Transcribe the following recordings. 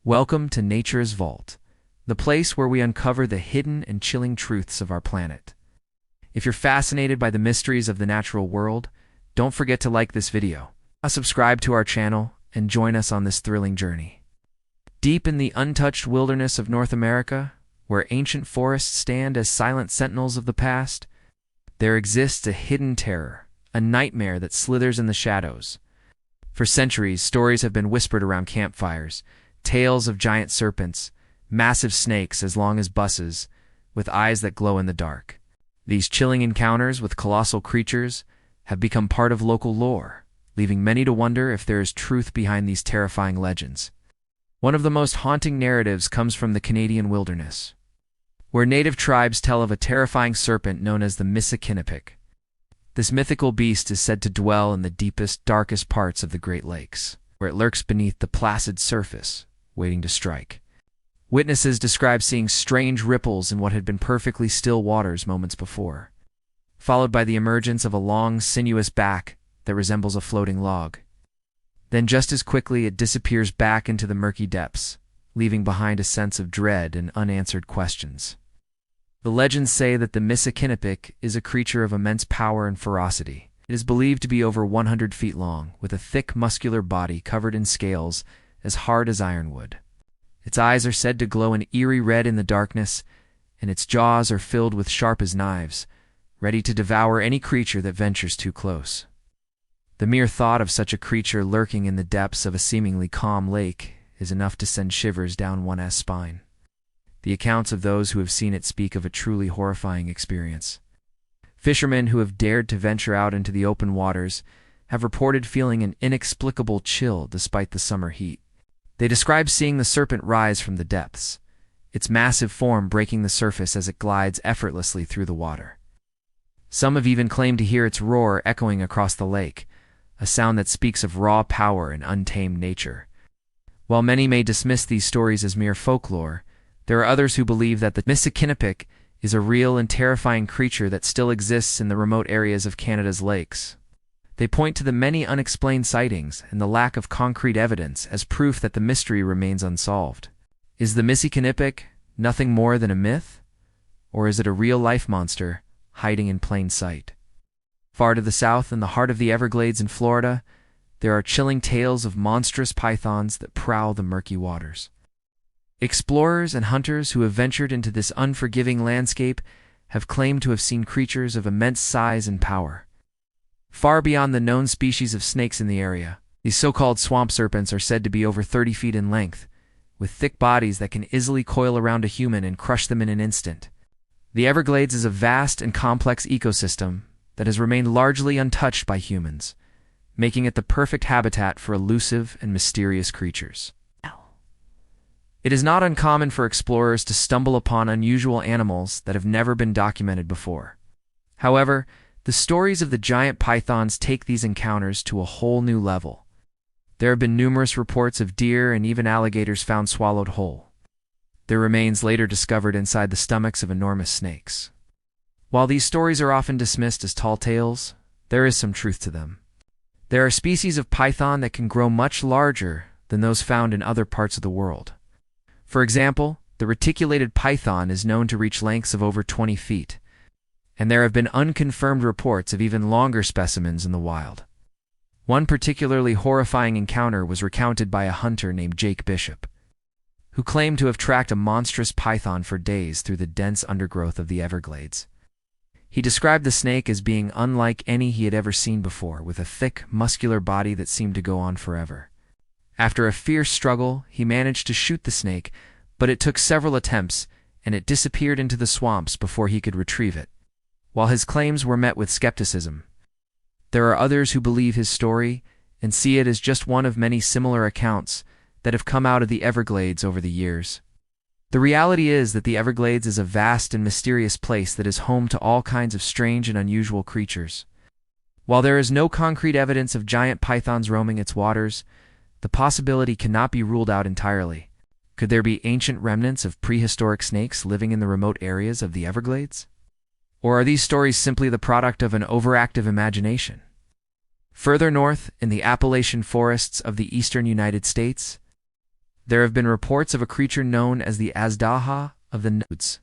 Welcome to Nature's Vault, the place where we uncover the hidden and chilling truths of our planet. If you're fascinated by the mysteries of the natural world, don't forget to like this video, subscribe to our channel, and join us on this thrilling journey. Deep in the untouched wilderness of North America, where ancient forests stand as silent sentinels of the past, there exists a hidden terror, a nightmare that slithers in the shadows. For centuries, stories have been whispered around campfires, tales of giant serpents, massive snakes as long as buses, with eyes that glow in the dark. These chilling encounters with colossal creatures have become part of local lore, leaving many to wonder if there is truth behind these terrifying legends. One of the most haunting narratives comes from the Canadian wilderness, where native tribes tell of a terrifying serpent known as the Misi-Kinepikw. This mythical beast is said to dwell in the deepest, darkest parts of the Great Lakes, where it lurks beneath the placid surface, waiting to strike. Witnesses describe seeing strange ripples in what had been perfectly still waters moments before, followed by the emergence of a long, sinuous back that resembles a floating log. Then just as quickly it disappears back into the murky depths, leaving behind a sense of dread and unanswered questions. The legends say that the Misi-Kinepikw is a creature of immense power and ferocity. It is believed to be over 100 feet long, with a thick, muscular body covered in scales as hard as ironwood. Its eyes are said to glow an eerie red in the darkness, and its jaws are filled with sharp as knives, ready to devour any creature that ventures too close. The mere thought of such a creature lurking in the depths of a seemingly calm lake is enough to send shivers down one's spine. The accounts of those who have seen it speak of a truly horrifying experience. Fishermen who have dared to venture out into the open waters have reported feeling an inexplicable chill despite the summer heat. They describe seeing the serpent rise from the depths, its massive form breaking the surface as it glides effortlessly through the water. Some have even claimed to hear its roar echoing across the lake, a sound that speaks of raw power and untamed nature. While many may dismiss these stories as mere folklore, there are others who believe that the Misi-Kinepikw is a real and terrifying creature that still exists in the remote areas of Canada's lakes. They point to the many unexplained sightings and the lack of concrete evidence as proof that the mystery remains unsolved. Is the Misi-Kinepikw nothing more than a myth? Or is it a real-life monster hiding in plain sight? Far to the south, in the heart of the Everglades in Florida, there are chilling tales of monstrous pythons that prowl the murky waters. Explorers and hunters who have ventured into this unforgiving landscape have claimed to have seen creatures of immense size and power. Far beyond the known species of snakes in the area, these so-called swamp serpents are said to be over 30 feet in length, with thick bodies that can easily coil around a human and crush them in an instant. The Everglades is a vast and complex ecosystem that has remained largely untouched by humans, making it the perfect habitat for elusive and mysterious creatures. It is not uncommon for explorers to stumble upon unusual animals that have never been documented before. However, the stories of the giant pythons take these encounters to a whole new level. There have been numerous reports of deer and even alligators found swallowed whole, their remains later discovered inside the stomachs of enormous snakes. While these stories are often dismissed as tall tales, there is some truth to them. There are species of python that can grow much larger than those found in other parts of the world. For example, the reticulated python is known to reach lengths of over 20 feet, and there have been unconfirmed reports of even longer specimens in the wild. One particularly horrifying encounter was recounted by a hunter named Jake Bishop, who claimed to have tracked a monstrous python for days through the dense undergrowth of the Everglades. He described the snake as being unlike any he had ever seen before, with a thick, muscular body that seemed to go on forever. After a fierce struggle, he managed to shoot the snake, but it took several attempts, and it disappeared into the swamps before he could retrieve it. While his claims were met with skepticism, there are others who believe his story and see it as just one of many similar accounts that have come out of the Everglades over the years. The reality is that the Everglades is a vast and mysterious place that is home to all kinds of strange and unusual creatures. While there is no concrete evidence of giant pythons roaming its waters, the possibility cannot be ruled out entirely. Could there be ancient remnants of prehistoric snakes living in the remote areas of the Everglades? Or are these stories simply the product of an overactive imagination? Further north, in the Appalachian forests of the eastern United States, There have been reports of a creature known as the Azdaha of the Woods.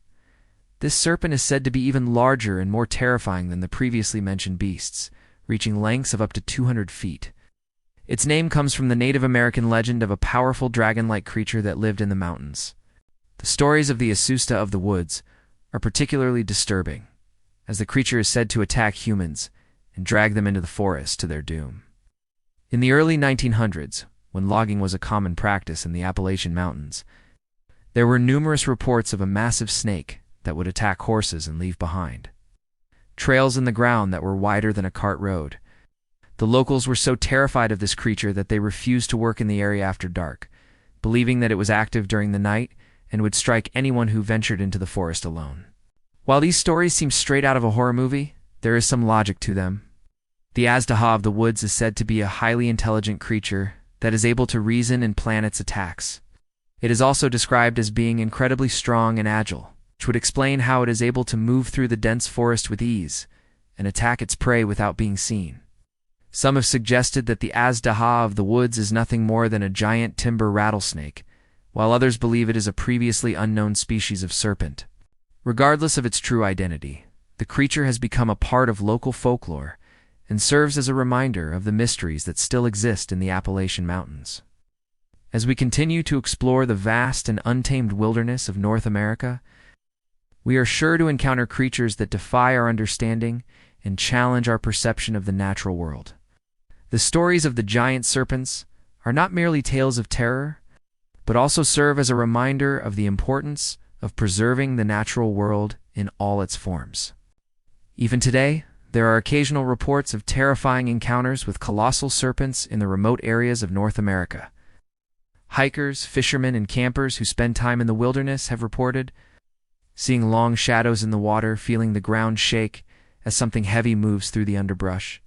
This serpent is said to be even larger and more terrifying than the previously mentioned beasts, reaching lengths of up to 200 feet. Its name comes from the Native American legend of a powerful dragon-like creature that lived in the mountains. The stories of the Azdaha of the woods are particularly disturbing, as the creature is said to attack humans and drag them into the forest to their doom. In the early 1900s, when logging was a common practice in the Appalachian Mountains, there were numerous reports of a massive snake that would attack horses and leave behind trails in the ground that were wider than a cart road. The locals were so terrified of this creature that they refused to work in the area after dark, believing that it was active during the night and would strike anyone who ventured into the forest alone. While these stories seem straight out of a horror movie, there is some logic to them. The Azdaha of the woods is said to be a highly intelligent creature that is able to reason and plan its attacks. It is also described as being incredibly strong and agile, which would explain how it is able to move through the dense forest with ease and attack its prey without being seen. Some have suggested that the Azdaha of the woods is nothing more than a giant timber rattlesnake, while others believe it is a previously unknown species of serpent. Regardless of its true identity, the creature has become a part of local folklore and serves as a reminder of the mysteries that still exist in the Appalachian Mountains. As we continue to explore the vast and untamed wilderness of North America, we are sure to encounter creatures that defy our understanding and challenge our perception of the natural world. The stories of the giant serpents are not merely tales of terror, but also serve as a reminder of the importance of preserving the natural world in all its forms. Even today, there are occasional reports of terrifying encounters with colossal serpents in the remote areas of North America. Hikers, fishermen, and campers who spend time in the wilderness have reported seeing long shadows in the water, feeling the ground shake as something heavy moves through the underbrush,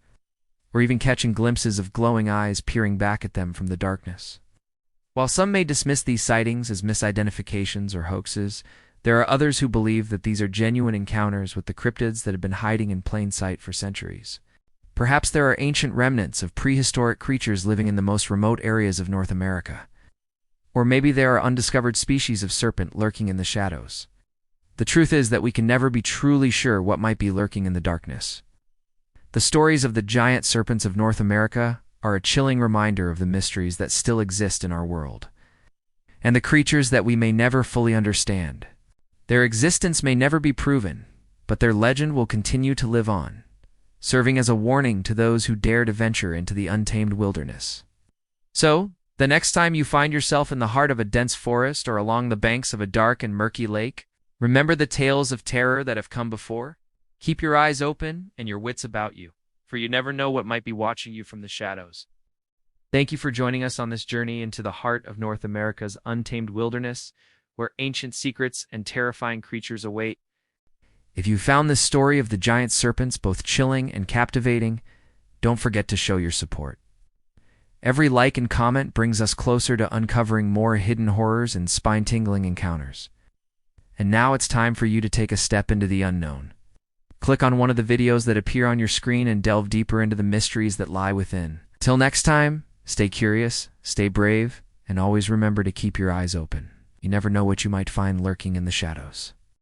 or even catching glimpses of glowing eyes peering back at them from the darkness. While some may dismiss these sightings as misidentifications or hoaxes, there are others who believe that these are genuine encounters with the cryptids that have been hiding in plain sight for centuries. Perhaps there are ancient remnants of prehistoric creatures living in the most remote areas of North America. Or maybe there are undiscovered species of serpent lurking in the shadows. The truth is that we can never be truly sure what might be lurking in the darkness. The stories of the giant serpents of North America are a chilling reminder of the mysteries that still exist in our world, and the creatures that we may never fully understand. Their existence may never be proven, but their legend will continue to live on, serving as a warning to those who dare to venture into the untamed wilderness. So, the next time you find yourself in the heart of a dense forest or along the banks of a dark and murky lake, remember the tales of terror that have come before. Keep your eyes open and your wits about you, for you never know what might be watching you from the shadows. Thank you for joining us on this journey into the heart of North America's untamed wilderness, where ancient secrets and terrifying creatures await. If you found this story of the giant serpents both chilling and captivating, don't forget to show your support. Every like and comment brings us closer to uncovering more hidden horrors and spine-tingling encounters. And now it's time for you to take a step into the unknown. Click on one of the videos that appear on your screen and delve deeper into the mysteries that lie within. Till next time, stay curious, stay brave, and always remember to keep your eyes open. You never know what you might find lurking in the shadows.